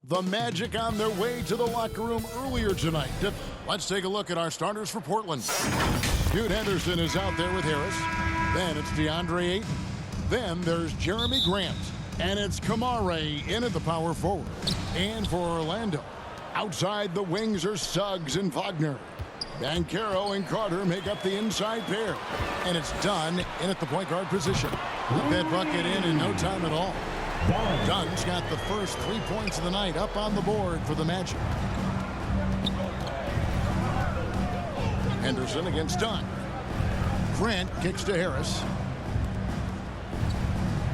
The Magic on their way to the locker room earlier tonight. Let's take a look at our starters for Portland. Jude Henderson is out there with Harris. Then it's DeAndre Ayton. Then there's Jeremy Grant. And it's Kamare in at the power forward. And for Orlando, outside the wings are Suggs and Wagner. Banchero and Carter make up the inside pair. And it's Dunn in at the point guard position. Put that bucket in no time at all. Dunn's got the first 3 points of the night up on the board for the Magic. Henderson against Dunn. Grant kicks to Harris.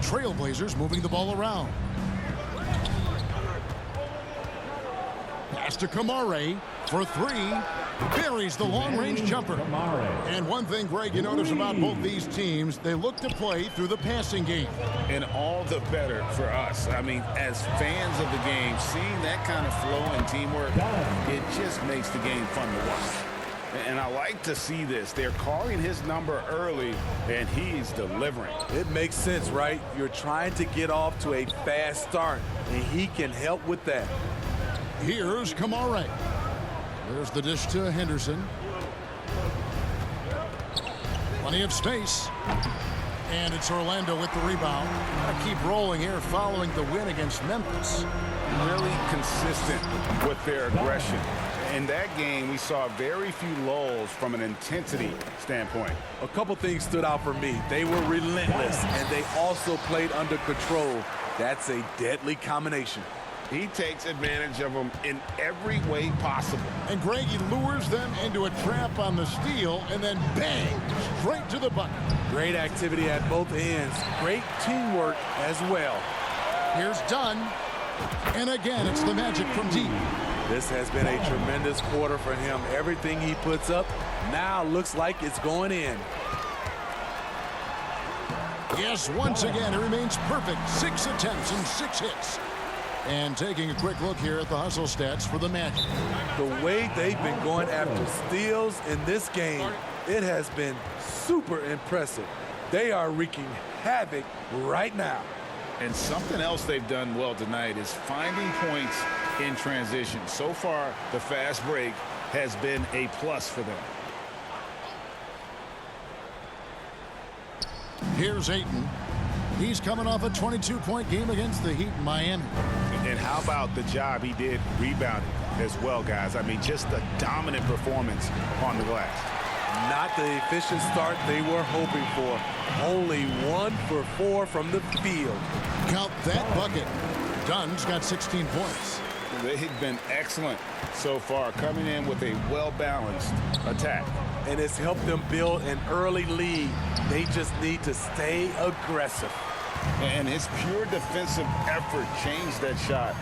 Trailblazers moving the ball around. Pass to Kamare for three. Buries the long-range jumper. And one thing, Greg, you notice about both these teams, they look to play through the passing game. And all the better for us. I mean, as fans of the game, seeing that kind of flow and teamwork, it just makes the game fun to watch. And I like to see this. They're calling his number early, and he's delivering. It makes sense, right? You're trying to get off to a fast start, and he can help with that. Here's Kamare. There's the dish to Henderson. Plenty of space. And it's Orlando with the rebound. Gotta keep rolling here following the win against Memphis. Really consistent with their aggression. In that game, we saw very few lulls from an intensity standpoint. A couple things stood out for me. They were relentless, and they also played under control. That's a deadly combination. He takes advantage of them in every way possible. And Greg, he lures them into a trap on the steal, and then bang, straight to the bucket. Great activity at both ends. Great teamwork as well. Here's Dunn. And again, it's the Magic from deep. This has been a tremendous quarter for him. Everything he puts up now looks like it's going in. Yes, once again, it remains perfect. 6 attempts and 6 hits. And taking a quick look here at the hustle stats for the Magic. The way they've been going after steals in this game, it has been super impressive. They are wreaking havoc right now. And something else they've done well tonight is finding points in transition. So far, the fast break has been a plus for them. Here's Ayton. He's coming off a 22-point game against the Heat in Miami. And how about the job he did rebounding as well, guys? I mean, just a dominant performance on the glass. Not the efficient start they were hoping for. Only 1 for 4 from the field. Count that bucket. Dunn's got 16 points. They've been excellent so far, coming in with a well-balanced attack. And it's helped them build an early lead. They just need to stay aggressive. And his pure defensive effort changed that shot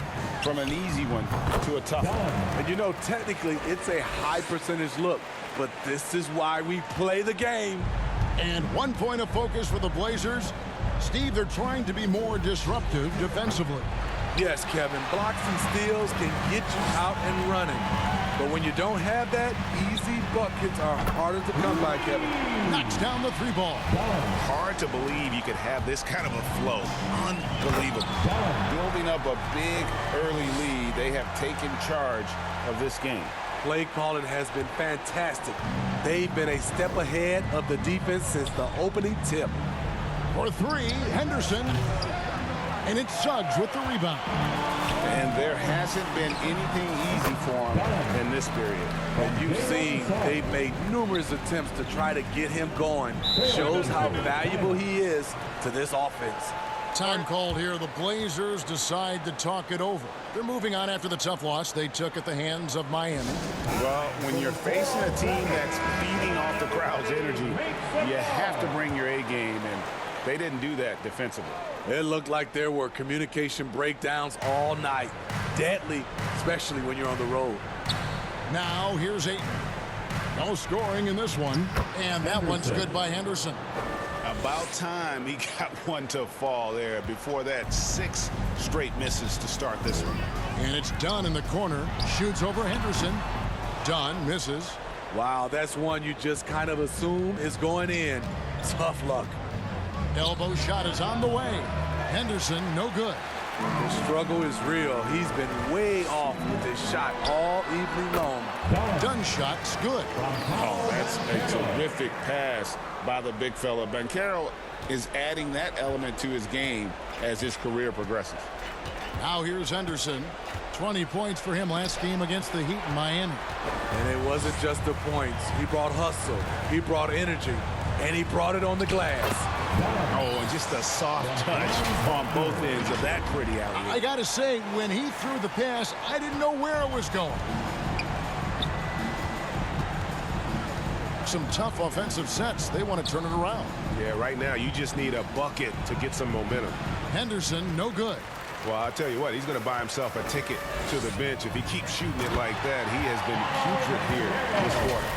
from an easy one to a tough one. And you know, technically, it's a high percentage look, but this is why we play the game. And 1 point of focus for the Blazers. Steve, they're trying to be more disruptive defensively. Yes, Kevin, blocks and steals can get you out and running. But when you don't have that, easy buckets are harder to come by, Kevin. Knocks down the 3 ball. Hard to believe you could have this kind of a flow. Unbelievable. Building up a big early lead, they have taken charge of this game. Play calling has been fantastic. They've been a step ahead of the defense since the opening tip. For 3, Henderson. And it's Suggs with the rebound. And there hasn't been anything easy for him in this period. And you've seen they've made numerous attempts to try to get him going. Shows how valuable he is to this offense. Time called here. The Blazers decide to talk it over. They're moving on after the tough loss they took at the hands of Miami. Well, when you're facing a team that's feeding off the crowd's energy, you have to bring your A game, and they didn't do that defensively. It looked like there were communication breakdowns all night. Deadly, especially when you're on the road. Now here's Ayton. No scoring in this one. And that one's good by Henderson. About time he got one to fall there. Before that, 6 straight misses to start this one. And it's Dunn in the corner. Shoots over Henderson. Dunn misses. Wow, that's one you just kind of assume is going in. Tough luck. Elbow shot is on the way. Henderson, no good. The struggle is real. He's been way off with his shot all evening long. Dunn shot's good. Oh, that's a terrific pass by the big fella. Banchero is adding that element to his game as his career progresses. Now here's Henderson. 20 points for him last game against the Heat in Miami. And it wasn't just the points. He brought hustle, he brought energy, and he brought it on the glass. Oh, and just a soft touch on both ends of that pretty alley. I gotta say, when he threw the pass, I didn't know where it was going. Some tough offensive sets. They want to turn it around. Yeah, right now you just need a bucket to get some momentum. Henderson, no good. Well, I'll tell you what, he's going to buy himself a ticket to the bench. If he keeps shooting it like that, he has been putrid here this quarter.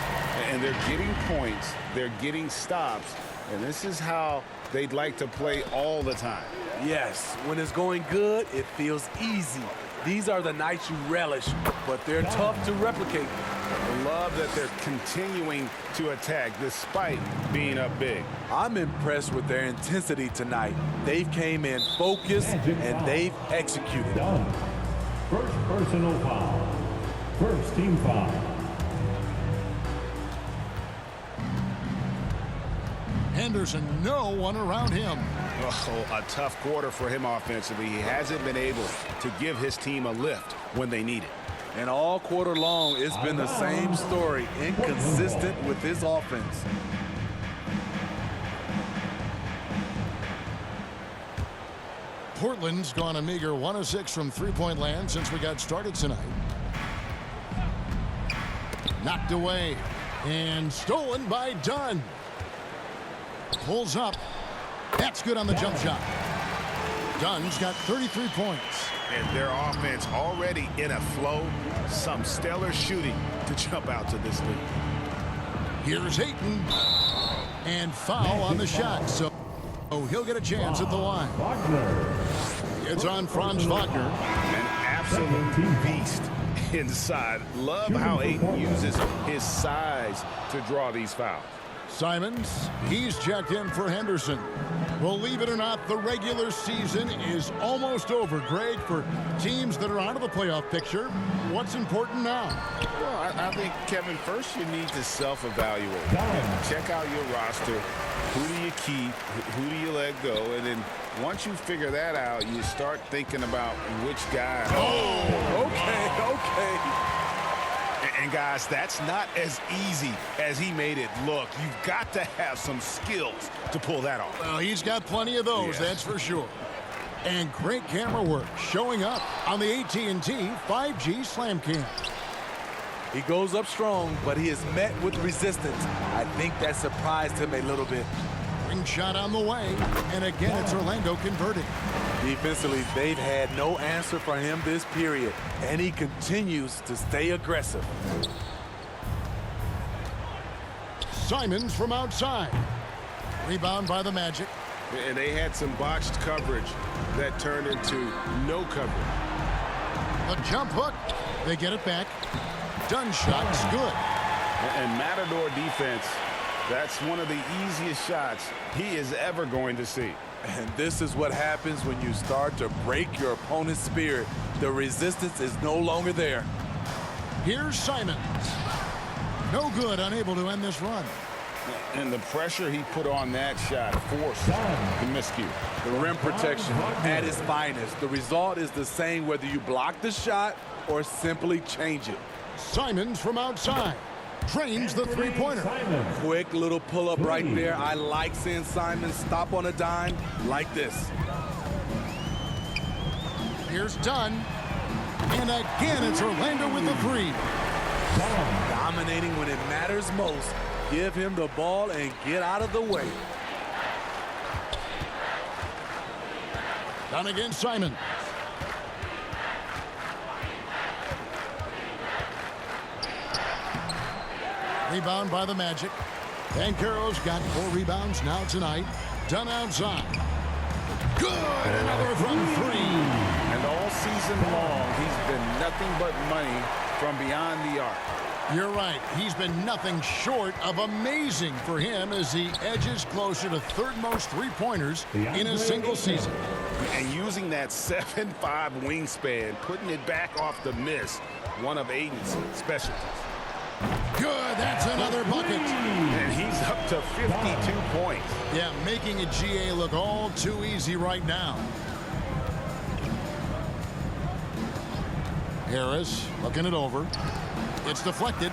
And they're getting points, they're getting stops, and this is how they'd like to play all the time. Yes, when it's going good, it feels easy. These are the nights you relish, but they're tough to replicate. I love that they're continuing to attack despite being up big. I'm impressed with their intensity tonight. They've came in focused and they've executed. First personal foul. First team foul. Henderson, no one around him. Oh, a tough quarter for him offensively. He hasn't been able to give his team a lift when they need it. And all quarter long, it's been the same story, inconsistent with his offense. Portland's gone a meager 1 of 6 from three-point land since we got started tonight. Knocked away and stolen by Dunn. Pulls up. That's good on the jump shot. Dunn's got 33 points. And their offense already in a flow. Some stellar shooting to jump out to this lead. Here's Ayton. And foul on the shot. So he'll get a chance at the line. It's on Franz Wagner. An absolute beast inside. Love how Ayton uses his size to draw these fouls. Simons, he's checked in for Henderson. Believe it or not, the regular season is almost over, Greg. For teams that are out of the playoff picture, what's important now? Well, I think, Kevin, first you need to self-evaluate. Check out your roster. Who do you keep? Who do you let go? And then once you figure that out, you start thinking about which guy. Oh, okay. And guys, that's not as easy as he made it look. You've got to have some skills to pull that off. Well, he's got plenty of those, that's for sure. And great camera work showing up on the AT&T 5G Slam Cam. He goes up strong, but he is met with resistance. I think that surprised him a little bit. Ring shot on the way, and again it's Orlando converting. Defensively, they've had no answer for him this period, and he continues to stay aggressive. Simons from outside. Rebound by the Magic. And they had some botched coverage that turned into no coverage. The jump hook. They get it back. Dunn shot's good. And Matador defense, that's one of the easiest shots he is ever going to see. And this is what happens when you start to break your opponent's spirit. The resistance is no longer there. Here's Simons. No good, unable to end this run. And the pressure he put on that shot forced the miscue. The rim protection at its finest. The result is the same whether you block the shot or simply change it. Simons from outside. Drains the three-pointer. Quick little pull-up right there. I like seeing Simons stop on a dime like this. Here's Dunn. And again, it's Orlando with the three. Dominating when it matters most. Give him the ball and get out of the way. Dunn against Simons. Rebound by the Magic. Banchero's got 4 rebounds now tonight. Dunn outside. Good! Another from 3. And all season long, he's been nothing but money from beyond the arc. You're right. He's been nothing short of amazing for him as he edges closer to third most three-pointers in a single season. And using that 7'5 wingspan, putting it back off the miss, one of Aiden's specialties. Good, that's another bucket. And he's up to 52 points. Yeah, making a GA look all too easy right now. Harris looking it over. It's deflected.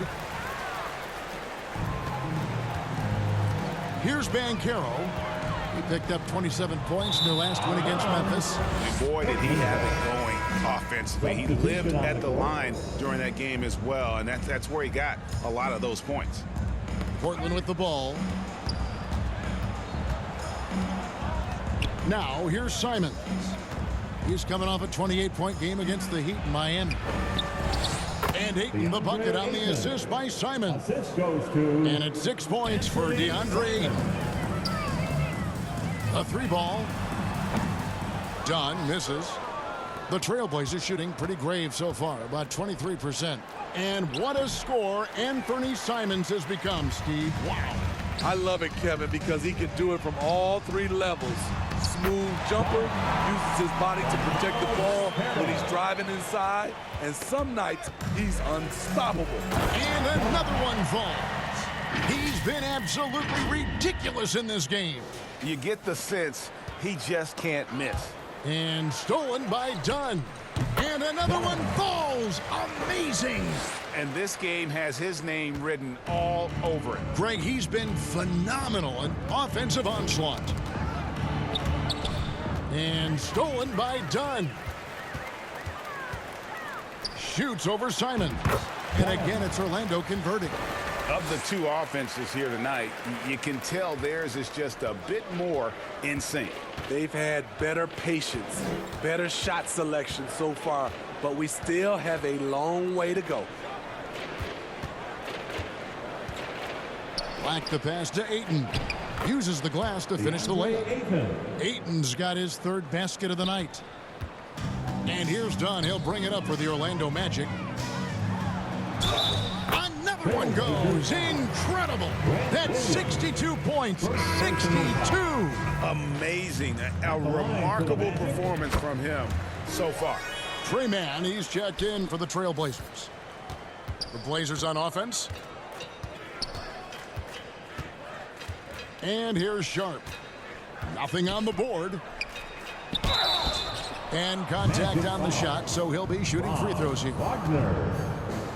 Here's Banchero. He picked up 27 points in their last win against Memphis. And boy, did he have it going offensively. He lived at the line during that game as well, and that's where he got a lot of those points. Portland with the ball. Now, here's Simons. He's coming off a 28-point game against the Heat in Miami. And Ayton the bucket on the assist by Simons. And it's 6 points for DeAndre Ayton. A three ball. Dunn misses. The Trailblazers shooting pretty grave so far, about 23%. And what a score Anthony Simons has become, Steve. Wow. I love it, Kevin, because he can do it from all three levels. Smooth jumper, uses his body to protect the ball when he's driving inside, and some nights he's unstoppable. And another one falls. He's been absolutely ridiculous in this game. You get the sense he just can't miss. And stolen by Dunn. And another one falls. Amazing. And this game has his name written all over it. Greg, he's been phenomenal. An offensive onslaught. And stolen by Dunn. Shoots over Simon. And again, it's Orlando converting. Of the two offenses here tonight, you can tell theirs is just a bit more in sync. They've had better patience, better shot selection so far, but we still have a long way to go. Back the pass to Ayton. Uses the glass to finish the layup. Ayton's got his third basket of the night. And here's Dunn. He'll bring it up for the Orlando Magic. Another one goes. Incredible. That's 62 points. 62. Amazing. A remarkable performance from him so far. Trey Mann, he's checked in for the Trailblazers. The Blazers on offense. And here's Sharp. Nothing on the board. And contact on the shot, so he'll be shooting free throws here.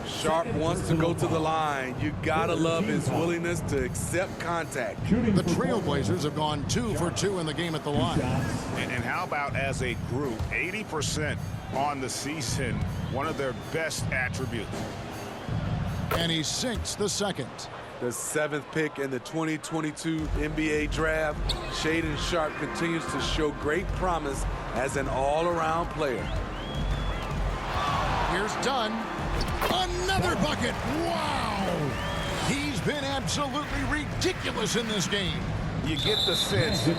Sharp wants to go to the line. You gotta love his willingness to accept contact. The Trailblazers have gone 2 for 2 in the game at the line. And how about as a group, 80% on the season, one of their best attributes. And he sinks the second. The 7th pick in the 2022 NBA draft, Shaedon Sharp continues to show great promise as an all-around player. Here's Dunn. Another bucket. Wow. He's been absolutely ridiculous in this game. You get the sense he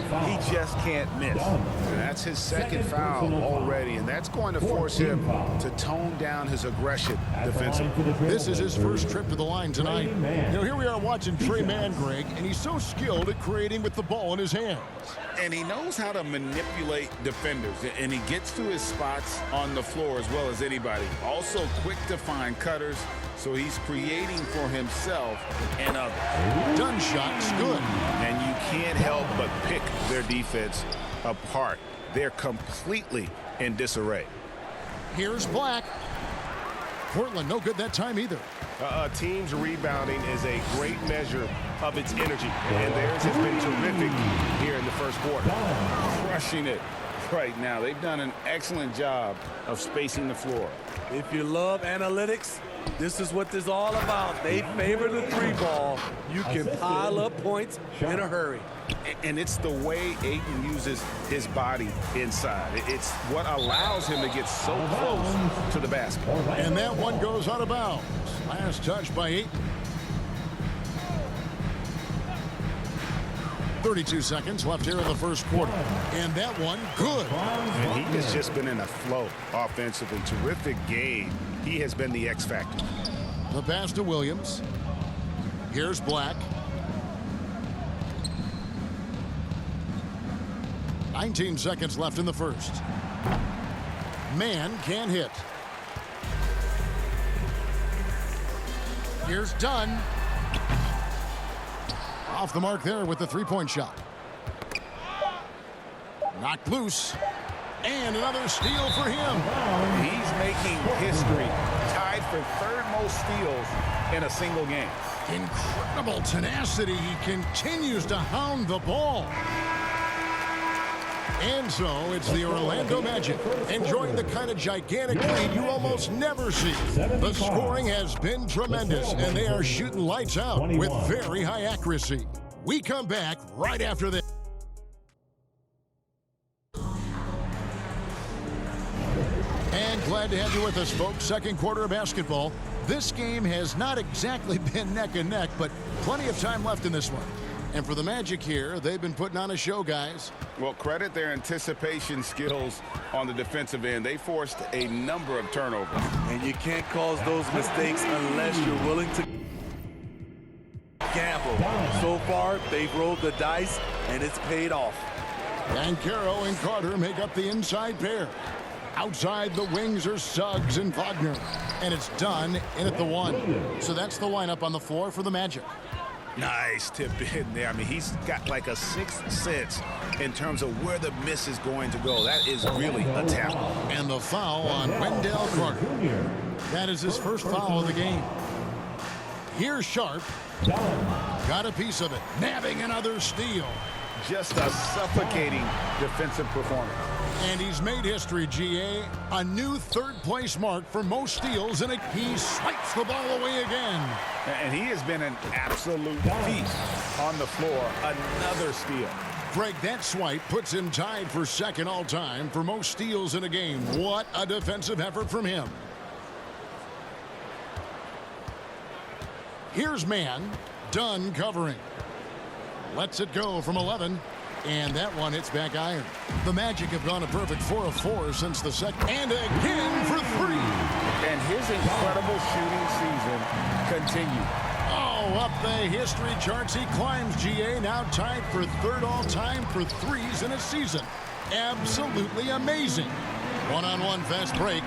just can't miss. And that's his second foul already, and that's going to force him to tone down his aggression defensively. This is his first trip to the line tonight. You know, here we are watching Trey Mann, Greg, and he's so skilled at creating with the ball in his hands. And he knows how to manipulate defenders, and he gets to his spots on the floor as well as anybody. Also quick to find cutters, so he's creating for himself and others. Dunn shot's good. And you can't help but pick their defense apart. They're completely in disarray. Here's Black. Portland no good that time either. A team's rebounding is a great measure of its energy, and theirs has been terrific here in the first quarter. Crushing it right now. They've done an excellent job of spacing the floor. If you love analytics, this is what this is all about. They favor the three ball. You can pile up points in a hurry. And it's the way Ayton uses his body inside. It's what allows him to get so close to the basket. And that one goes out of bounds. Last touch by Ayton. 32 seconds left here in the first quarter. And that one, good. And he has just been in a flow offensively. Terrific game. He has been the X factor. The pass to Williams. Here's Black. 19 seconds left in the first. Man can't hit. Here's Dunn. Off the mark there with the three-point shot. Knocked loose. And another steal for him. He's making history. Tied for third most steals in a single game. Incredible tenacity. He continues to hound the ball. And so it's the Orlando Magic enjoying the kind of gigantic lead you almost never see. The scoring has been tremendous, and they are shooting lights out with very high accuracy. We come back right after this. And glad to have you with us, folks. Second quarter of basketball. This game has not exactly been neck and neck, but plenty of time left in this one. And for the Magic here, they've been putting on a show, guys. Well, credit their anticipation skills on the defensive end. They forced a number of turnovers. And you can't cause those mistakes unless you're willing to gamble. So far, they've rolled the dice, and it's paid off. Banchero and Carter make up the inside pair. Outside the wings are Suggs and Wagner. And it's done in at the one. So that's the lineup on the floor for the Magic. Nice tip in there. I mean, he's got like a sixth sense in terms of where the miss is going to go. That is really a talent. And the foul on Wendell Carter. That is his first foul of the game. Here's Sharp. Got a piece of it. Nabbing another steal. Just a suffocating defensive performance. And he's made history, GA. A new third-place mark for most steals, and he swipes the ball away again. And he has been an absolute feast on the floor. Another steal. Greg, that swipe puts him tied for second all-time for most steals in a game. What a defensive effort from him. Here's man. Dunn covering. Lets it go from 11. And that one hits back iron. The Magic have gone a perfect 4 of 4 since the second. And again for three. And his incredible shooting season continues. Oh, up the history charts he climbs, GA. Now tied for third all-time for threes in a season. Absolutely amazing. One-on-one fast break.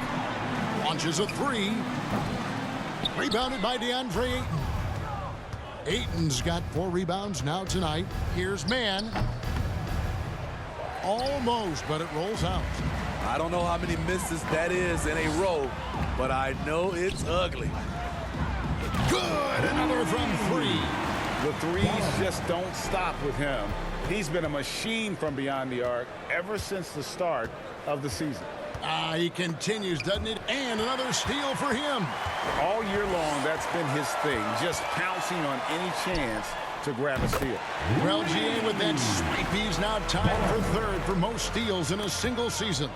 Launches a three. Rebounded by DeAndre Ayton. Ayton's got 4 rebounds now tonight. Here's man. Almost, but it rolls out. I don't know how many misses that is in a row, but I know it's ugly. Good, another from three. The threes just don't stop with him. He's been a machine from beyond the arc ever since the start of the season. He continues, doesn't it? And another steal for him. All year long, that's been his thing, just pouncing on any chance to grab a steal. Well, GA, with that swipe, he's now tied for third for most steals in a single season.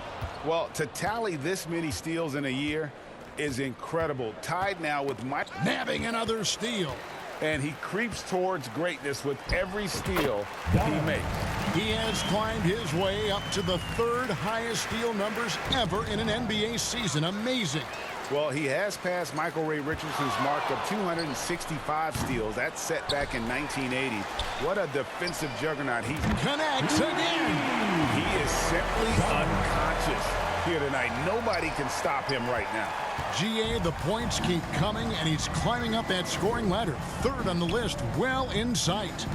Well, to tally this many steals in a year is incredible. Tied now with Mike. Nabbing another steal. And he creeps towards greatness with every steal he makes. He has climbed his way up to the third highest steal numbers ever in an NBA season. Amazing. Well, he has passed Michael Ray Richardson's mark of 265 steals. That's set back in 1980. What a defensive juggernaut he connects again. He is simply unconscious here tonight. Nobody can stop him right now. GA, the points keep coming, and he's climbing up that scoring ladder. Third on the list, well in sight.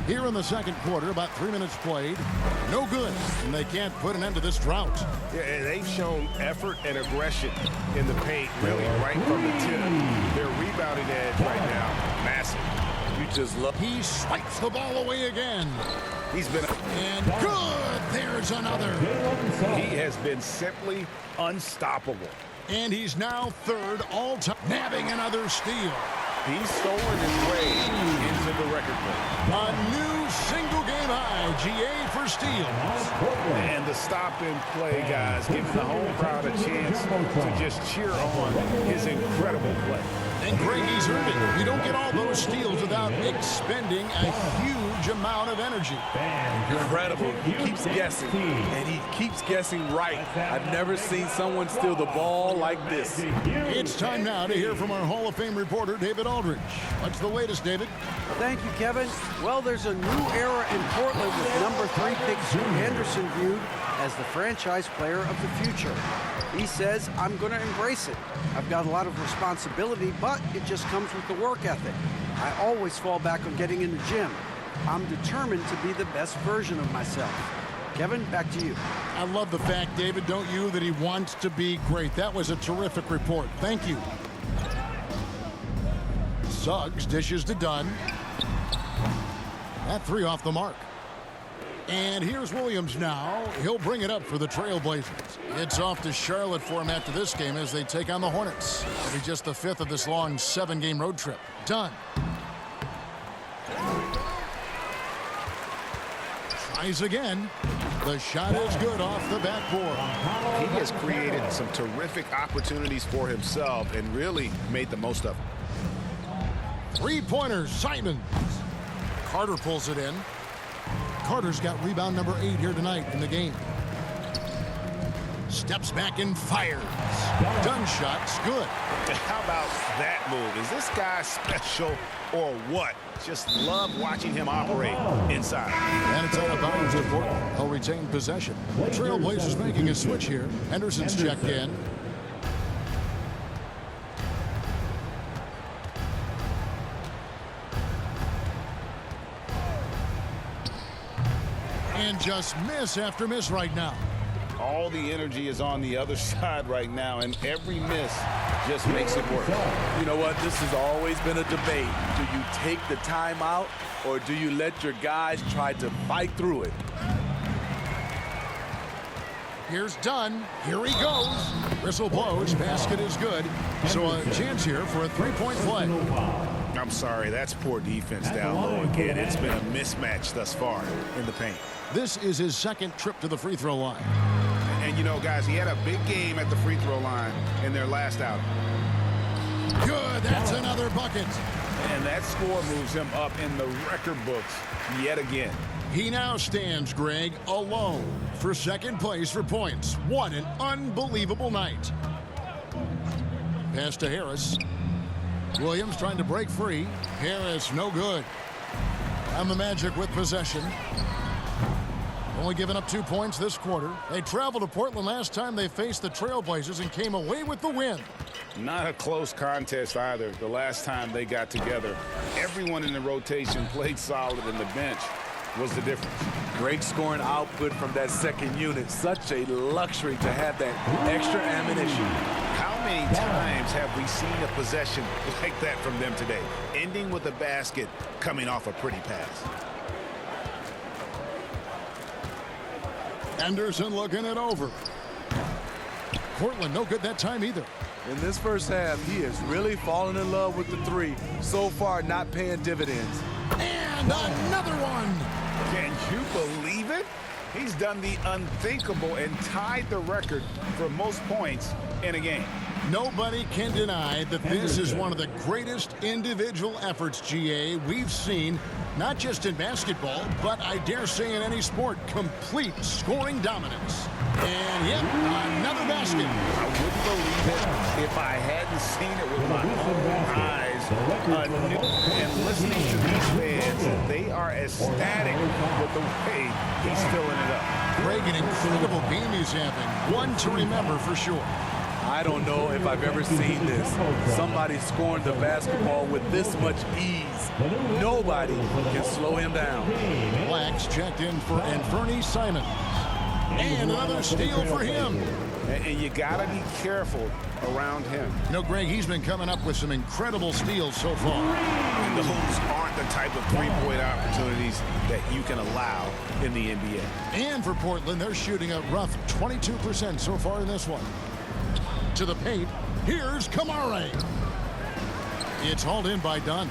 Here in the second quarter, about 3 minutes played. No good, and they can't put an end to this drought. Yeah, they've shown effort and aggression in the paint, really right from the tip. Their rebounding edge right now, massive. You just love. He swipes the ball away again. He's been... And good! There's another. He has been simply unstoppable. And he's now third all-time, nabbing another steal. He's stolen his way into the record book. A new single-game high, GA for steals. And the stop-and-play guys giving the home crowd a chance to just cheer on his incredible play. And Greg, he's earned it. You don't get all those steals without expending a huge amount of energy. Incredible. He keeps guessing, and he keeps guessing right. I've never seen someone steal the ball like this. It's time now to hear from our Hall of Fame reporter, David Aldridge. What's the latest, David? Thank you, Kevin. Well, there's a new era in Portland with number 3 pick Scoot Henderson viewed as the franchise player of the future. He says, I'm going to embrace it. I've got a lot of responsibility, but it just comes with the work ethic. I always fall back on getting in the gym. I'm determined to be the best version of myself. Kevin, back to you. I love the fact, David, don't you, that he wants to be great. That was a terrific report. Thank you. Suggs dishes to Dunn. That 3 off the mark. And here's Williams now. He'll bring it up for the Trailblazers. It's off to Charlotte for him after this game as they take on the Hornets. It'll be just the 5th of this long 7-game road trip. Dunn. Tries again. The shot is good off the backboard. He has created some terrific opportunities for himself and really made the most of them. 3-pointers, Simons. Carter pulls it in. Carter's got rebound number 8 here tonight in the game. Steps back and fires. Dunn shot's good. How about that move? Is this guy special or what? Just love watching him operate inside. And it's out of bounds to Portland. He'll retain possession. Trailblazers making a switch here. Henderson's checked in. And just miss after miss right now. All the energy is on the other side right now, and every miss just makes it work. You know what? This has always been a debate. Do you take the timeout, or do you let your guys try to fight through it? Here's Dunn. Here he goes. Whistle blows. Basket is good. So a chance here for a 3-point play. I'm sorry, that's poor defense down low again. It's been a mismatch thus far in the paint. This is his 2nd trip to the free throw line. And you know, guys, he had a big game at the free throw line in their last outing. Good. That's another bucket. And that score moves him up in the record books yet again. He now stands, Greg, alone for 2nd place for points. What an unbelievable night. Pass to Harris. Williams trying to break free. Harris, no good. And the Magic with possession. Only giving up 2 points this quarter. They traveled to Portland last time they faced the Trailblazers and came away with the win. Not a close contest either. The last time they got together, everyone in the rotation played solid, and the bench was the difference. Great scoring output from that 2nd unit. Such a luxury to have that extra ammunition. How many times have we seen a possession like that from them today? Ending with a basket, coming off a pretty pass. Anderson looking it over. Portland no good that time either. In this first half, he has really fallen in love with the 3. So far, not paying dividends. And another one. Can you believe it? He's done the unthinkable and tied the record for most points in a game. Nobody can deny that this is one of the greatest individual efforts, GA, we've seen, not just in basketball, but I dare say in any sport. Complete scoring dominance. And yep, another basket. I wouldn't believe it if I hadn't seen it with my own eyes. And listening to these fans, they are ecstatic with the way he's filling it up. Greg, an incredible game he's having. One to remember for sure. I don't know if I've ever seen this. Somebody scoring the basketball with this much ease. Nobody can slow him down. Blacks checked in for Anthony Simons. And another steal for him. And you got to be careful around him. You know, Greg, he's been coming up with some incredible steals so far. And those aren't the type of three-point opportunities that you can allow in the NBA. And for Portland, they're shooting a rough 22% so far in this one. To the paint, here's Kamare. It's hauled in by Dunn.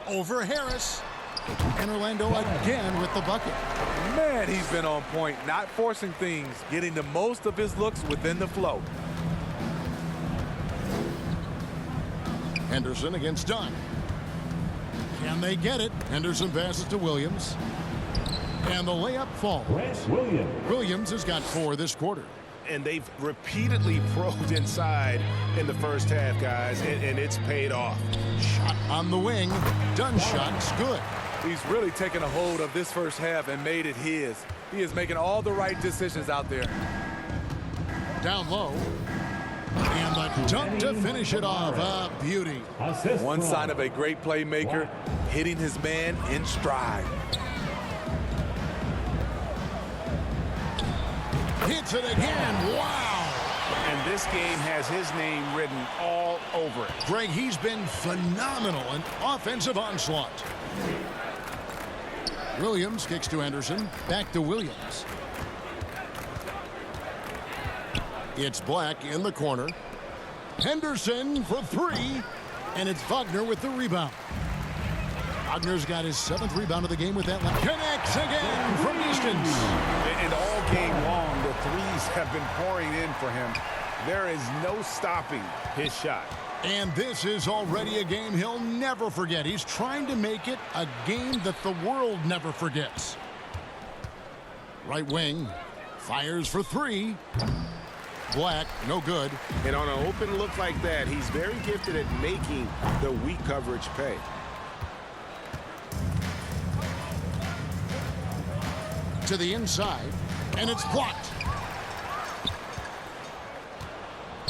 Over Harris. And Orlando again with the bucket. Man, he's been on point, not forcing things, getting the most of his looks within the flow. Henderson against Dunn. Can they get it? Henderson passes to Williams. And the layup falls. Williams has got 4 this quarter. And they've repeatedly probed inside in the first half, guys, and it's paid off. Shot on the wing. Dunn shot's good. He's really taken a hold of this first half and made it his. He is making all the right decisions out there. Down low. And the dunk to finish it off. A beauty. One sign of a great playmaker, hitting his man in stride. Hits it again. Wow. And this game has his name written all over it. Greg, he's been phenomenal in offensive onslaught. Williams kicks to Henderson. Back to Williams. It's Black in the corner. Henderson for 3. And it's Wagner with the rebound. Wagner's got his 7th rebound of the game with that one. Connects again from distance. And all game long, the threes have been pouring in for him. There is no stopping his shot. And this is already a game he'll never forget. He's trying to make it a game that the world never forgets. Right wing. Fires for 3. Black, no good. And on an open look like that, he's very gifted at making the weak coverage pay. To the inside, and it's blocked.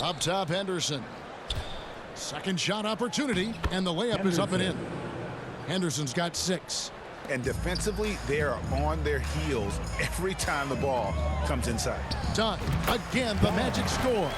Up top, Henderson. Second shot opportunity, and the layup is up and in. Henderson's got 6. And defensively, they are on their heels every time the ball comes inside. Dunn, again, the magic score.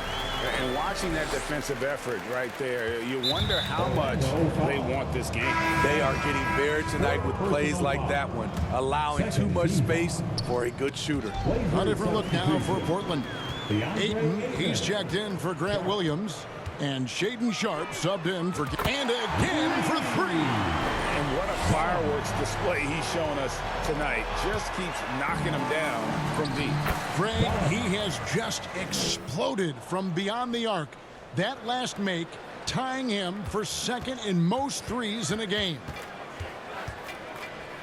And watching that defensive effort right there, you wonder how much they want this game. They are getting bare tonight with plays like that one, allowing too much space for a good shooter. A different look now for Portland. Ayton, he's checked in for Grant Williams. And Shaden Sharp subbed in for... And again for 3. And what a fireworks display he's shown us tonight. Just keeps knocking them down from deep. Greg, he has just exploded from beyond the arc. That last make tying him for 2nd in most threes in a game.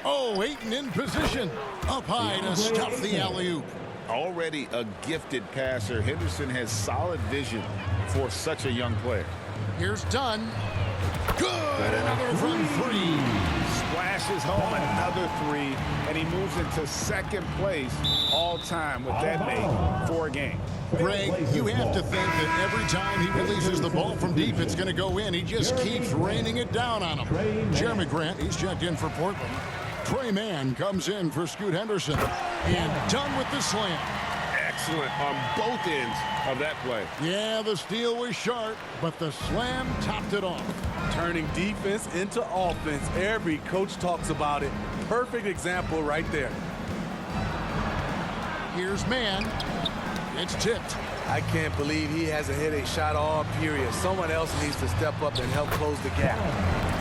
Oh, Ayton in position. Up high to stuff the alley-oop. Already a gifted passer, Henderson has solid vision for such a young player. Here's Dunn. Good, another from 3. Splashes home another 3, and he moves into 2nd place all time with that make for a game. Greg, you have to think that every time he releases the ball from deep, it's going to go in. He just keeps raining it down on him. Jeremy Grant, he's checked in for Portland. Trey Mann comes in for Scoot Henderson. And done with the slam. Excellent on both ends of that play. Yeah, the steal was sharp, but the slam topped it off. Turning defense into offense. Every coach talks about it. Perfect example right there. Here's Mann. It's tipped. I can't believe he hasn't hit a shot all period. Someone else needs to step up and help close the gap.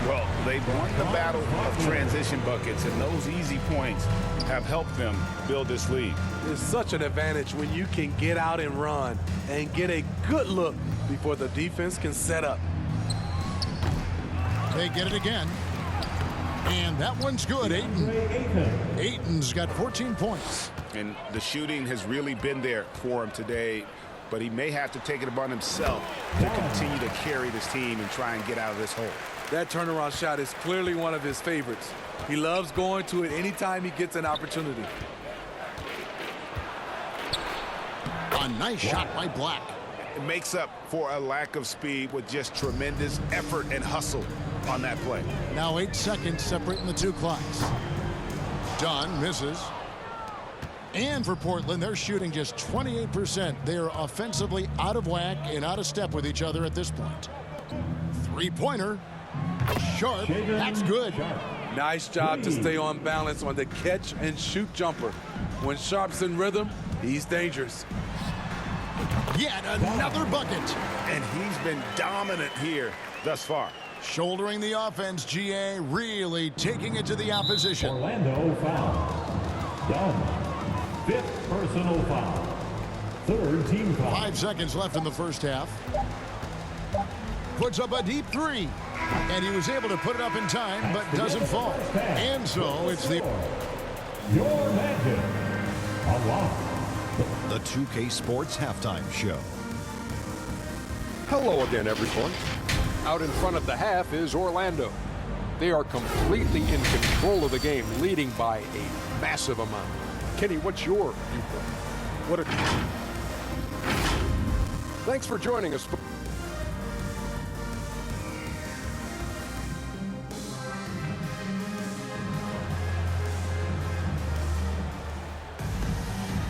Well, they've won the battle of transition buckets, and those easy points have helped them build this lead. It's such an advantage when you can get out and run and get a good look before the defense can set up. They get it again. And that one's good, Ayton. Ayton's got 14 points. And the shooting has really been there for him today, but he may have to take it upon himself to continue to carry this team and try and get out of this hole. That turnaround shot is clearly one of his favorites. He loves going to it anytime he gets an opportunity. A nice shot by Black. It makes up for a lack of speed with just tremendous effort and hustle on that play. Now 8 seconds separating the 2 clocks. Dunn misses. And for Portland, they're shooting just 28%. They're offensively out of whack and out of step with each other at this point. 3-pointer. Sharp. That's good. Nice job to stay on balance on the catch and shoot jumper. When Sharp's in rhythm, he's dangerous. Yet another bucket. And he's been dominant here thus far. Shouldering the offense, GA really taking it to the opposition. Orlando foul. Done. 5th personal foul. 3rd team foul. 5 seconds left in the first half. Puts up a deep 3. And he was able to put it up in time, but doesn't fall. And so it's the... Your Magic. Unlocked. The 2K Sports Halftime Show. Hello again, everyone. Out in front of the half is Orlando. They are completely in control of the game, leading by a massive amount. Kenny, what's your viewpoint? Thanks for joining us.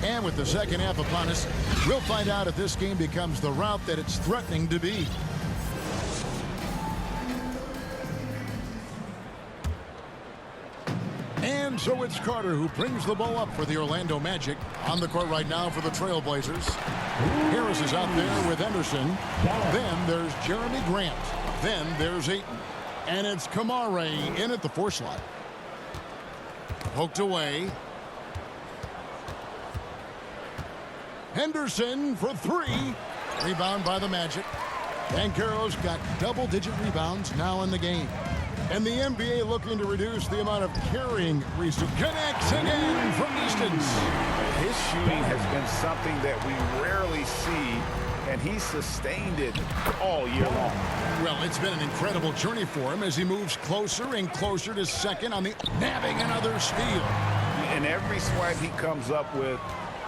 And with the second half upon us, we'll find out if this game becomes the route that it's threatening to be. And so it's Carter who brings the ball up for the Orlando Magic. On the court right now for the Trailblazers. Harris is out there with Henderson. Then there's Jeremy Grant. Then there's Ayton. And it's Kamare in at the 4 slot. Poked away. Henderson for 3. Rebound by the Magic. Banchero's got double-digit rebounds now in the game. And the NBA looking to reduce the amount of carrying recent. Connects again from distance. His shooting has been something that we rarely see, and he's sustained it all year long. Well, it's been an incredible journey for him as he moves closer and closer to second on the nabbing another steal. And every swipe he comes up with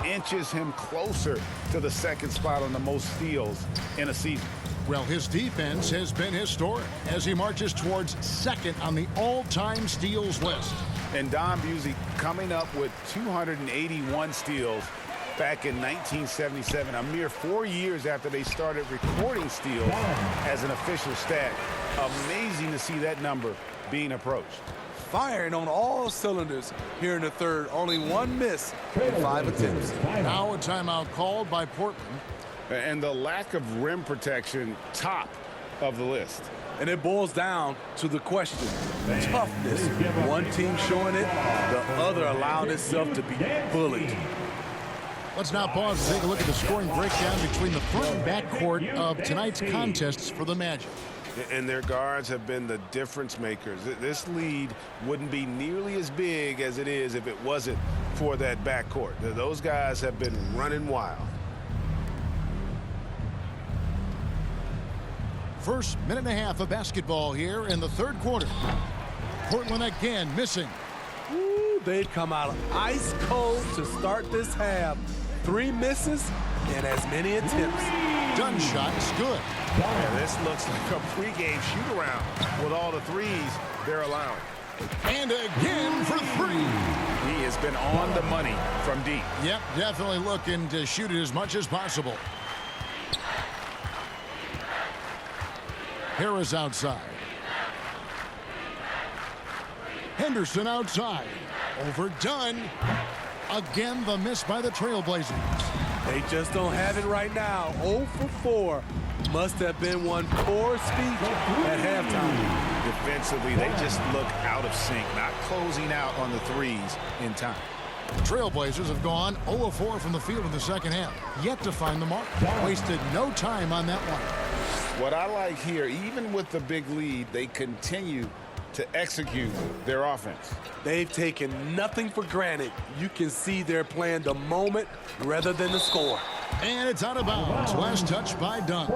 inches him closer to the second spot on the most steals in a season. Well, his defense has been historic as he marches towards second on the all-time steals list. And Don Busey coming up with 281 steals back in 1977, a mere 4 years after they started recording steals as an official stat. Amazing to see that number being approached. Firing on all cylinders here in the third. Only one miss in 5 attempts. Now a timeout called by Portland. And the lack of rim protection, top of the list. And it boils down to the question, toughness. One team showing it, the other allowing itself to be bullied. Let's now pause and take a look at the scoring breakdown between the front and back court of tonight's contests for the Magic. And their guards have been the difference makers. This lead wouldn't be nearly as big as it is if it wasn't for that backcourt. Those guys have been running wild. First minute and a half of basketball here in the third quarter. Portland again missing. Ooh, they come out ice cold to start this half. 3 misses and as many attempts. Dunn shot is good. Yeah, this looks like a pregame shoot-around with all the threes they're allowing. And again for 3. He has been on the money from deep. Yep, definitely looking to shoot it as much as possible. Harris outside. Henderson outside. Overdone. Again, the miss by the Trailblazers. They just don't have it right now. 0 for 4. Must have been one poor speech at halftime. Defensively, they just look out of sync, not closing out on the threes in time. Trailblazers have gone 0 of 4 from the field in the second half. Yet to find the mark. Wasted no time on that one. What I like here, even with the big lead, they continue to execute their offense. They've taken nothing for granted. You can see they're playing the moment rather than the score. And it's out of bounds. Last touch by Dunn.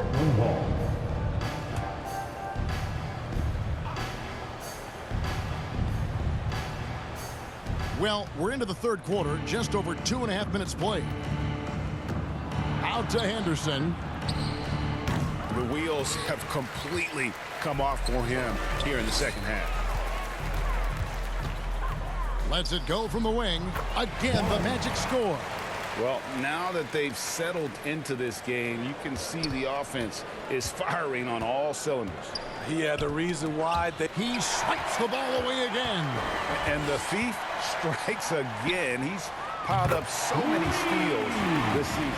Well, we're into the third quarter, just over 2.5 minutes played. Out to Henderson. The wheels have completely come off for him here in the second half. Lets it go from the wing. Again, the Magic score. Well, now that they've settled into this game, you can see the offense is firing on all cylinders. Yeah, the reason why He swipes the ball away again. And the thief strikes again. He's piled up so many steals this season.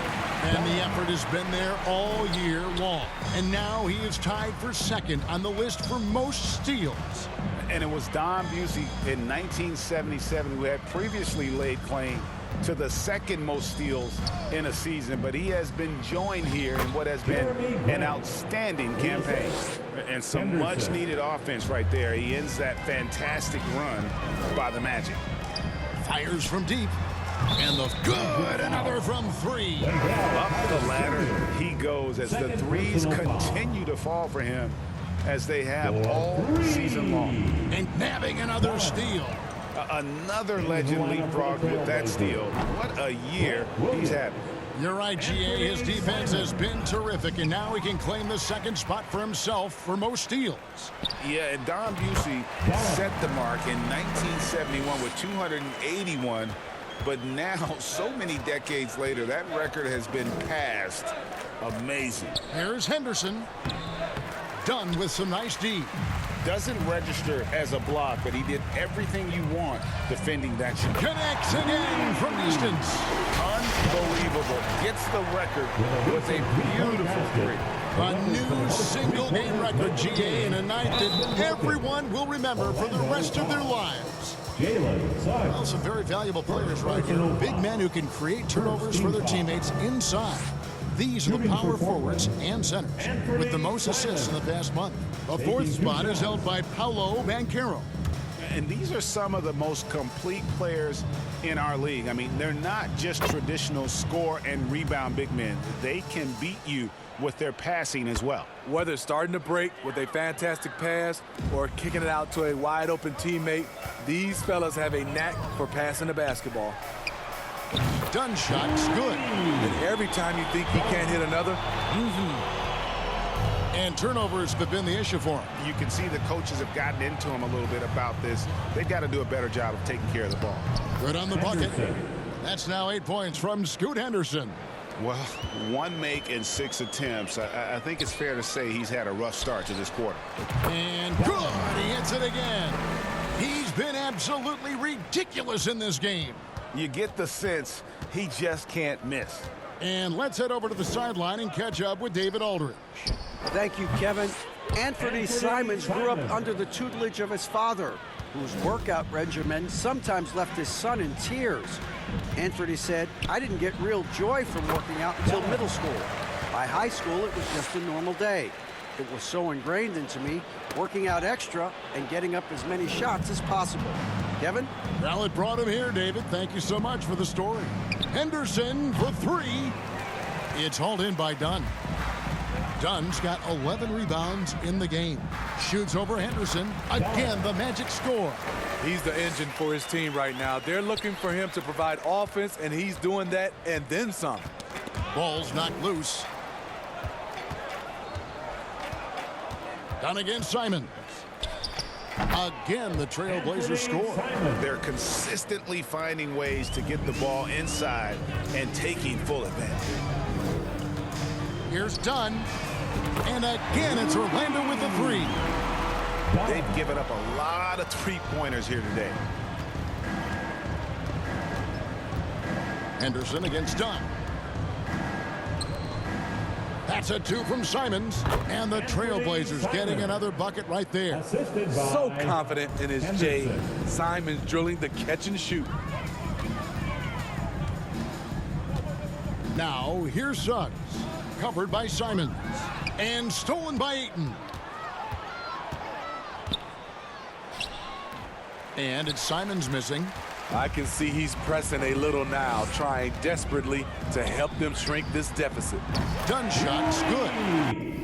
And the effort has been there all year long. And now he is tied for second on the list for most steals. And it was Don Busey in 1977 who had previously laid claim to the second most steals in a season, but he has been joined here in what has been an outstanding campaign. And some much-needed offense right there. He ends that fantastic run by the Magic. Fires from deep. And the good, another from three. Up the ladder he goes as the threes continue to fall for him as they have all season long. And nabbing another steal. Another legend leapfrog with that steal. What a year he's had. You're right, GA. His defense has been terrific, and now he can claim the second spot for himself for most steals. Yeah, and Don Busey set the mark in 1971 with 281. But now, so many decades later, that record has been passed. Amazing. Here's Henderson. Done with some nice D. Doesn't register as a block, but he did everything you want defending that shot. Connects again from distance. Unbelievable. Gets the record with a beautiful three. A new single-game record, GA, in a night that everyone will remember for the rest of their lives. Well, some very valuable players right here. Big men who can create turnovers for their teammates inside. These are the power forwards and centers with the most assists in the past month. The fourth spot is held by Paolo Banchero. And these are some of the most complete players in our league. I mean, they're not just traditional score and rebound big men. They can beat you with their passing as well. Whether starting to break with a fantastic pass or kicking it out to a wide open teammate, these fellas have a knack for passing the basketball. Done shot's good. And every time you think he can't hit another, And turnovers have been the issue for him. You can see the coaches have gotten into him a little bit about this. They've got to do a better job of taking care of the ball. Good on the bucket. That's now 8 points from Scoot Henderson. Well, 1 make in 6 attempts. I think it's fair to say he's had a rough start to this quarter. And good. He hits it again. He's been absolutely ridiculous in this game. You get the sense he just can't miss. And let's head over to the sideline and catch up with David Aldridge. Thank you, Kevin. Anthony Simons grew up under the tutelage of his father, whose workout regimen sometimes left his son in tears. Anthony said, "I didn't get real joy from working out until middle school. By high school, it was just a normal day. It was so ingrained into me, working out extra and getting up as many shots as possible." Kevin? Well, it brought him here, David. Thank you so much for the story. Henderson for 3. It's hauled in by Dunn. Dunn's got 11 rebounds in the game. Shoots over Henderson. Again, the Magic score. he's the engine for his team right now. They're looking for him to provide offense, and he's doing that and then some. Ball's knocked loose. Down against Simons. Again, the Trailblazers score. They're consistently finding ways to get the ball inside and taking full advantage. Here's Dunn. And again, it's Orlando with the 3. They've given up a lot of three-pointers here today. Henderson against Dunn. That's a 2 from Simons. And the Trailblazers getting another bucket right there. So confident in his J. Simons drilling the catch and shoot. Now, here's Suggs. Covered by Simons. And stolen by Ayton. And it's Simons missing. I can see he's pressing a little now, trying desperately to help them shrink this deficit. Dunn shot's good.